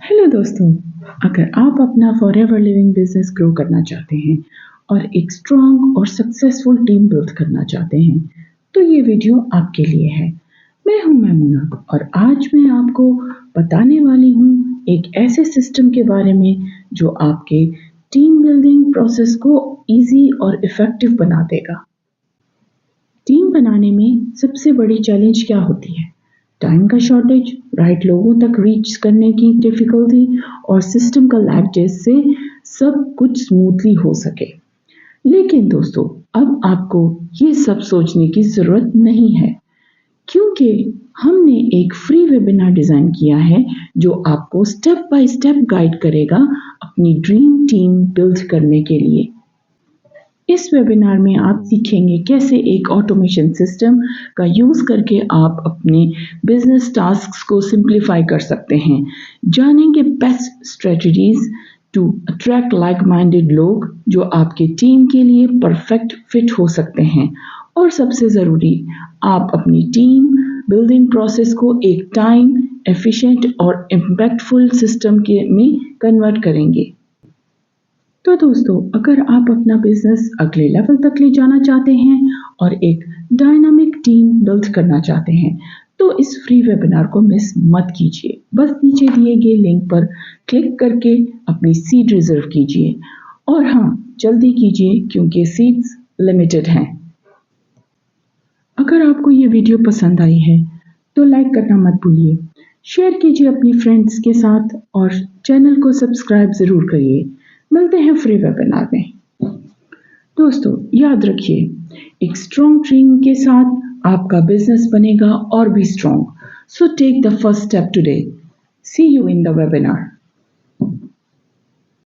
Hello दोस्तों, अगर आप अपना फॉरएवर लिविंग बिजनेस ग्रो करना चाहते हैं और एक स्ट्रॉन्ग और सक्सेसफुल टीम बिल्ड करना चाहते हैं, तो ये वीडियो आपके लिए है। मैं हूं मैमूना और आज मैं आपको बताने वाली हूं एक ऐसे सिस्टम के बारे में जो आपके टीम बिल्डिंग प्रोसेस को इजी और इफेक्टिव बना देगा। टीम बनाने में सबसे बड़ी चैलेंज क्या होती है? टाइम का शॉर्टेज, राइट लोगों तक रीच करने की डिफिकल्टी और सिस्टम का लैग जिससे सब कुछ स्मूथली हो सके। लेकिन दोस्तों, अब आपको ये सब सोचने की जरूरत नहीं है, क्योंकि हमने एक फ्री वेबिनार डिजाइन किया है जो आपको स्टेप बाय स्टेप गाइड करेगा अपनी ड्रीम टीम बिल्ड करने के लिए। इस वेबिनार में आप सीखेंगे कैसे एक ऑटोमेशन सिस्टम का यूज करके आप अपने बिजनेस टास्क्स को सिंप्लीफाई कर सकते हैं। जानेंगे best strategies to attract like minded लोग जो आपके टीम के लिए परफेक्ट फिट हो सकते हैं। और सबसे ज़रूरी, आप अपनी टीम बिल्डिंग प्रोसेस को एक टाइम एफिशिएंट और इम्पैक्टफुल सिस्टम में कन्वर्ट करेंगे। तो दोस्तों, अगर आप अपना बिजनेस अगले लेवल तक ले जाना चाहते हैं और एक डायनामिक टीम बिल्ड करना चाहते हैं, तो इस फ्री वेबिनार को मिस मत कीजिए। बस नीचे दिए गए लिंक पर क्लिक करके अपनी सीट रिजर्व कीजिए। और हाँ, जल्दी कीजिए क्योंकि सीट्स लिमिटेड हैं। अगर आपको ये वीडियो पसंद आई है तो लाइक करना मत भूलिए, शेयर कीजिए अपनी फ्रेंड्स के साथ और चैनल को सब्सक्राइब ज़रूर करिए। मिलते हैं फ्री वेबिनार में। दोस्तों, याद रखिए, एक स्ट्रॉन्ग टीम के साथ आपका बिजनेस बनेगा और भी strong. So take the first step today. See you in the webinar.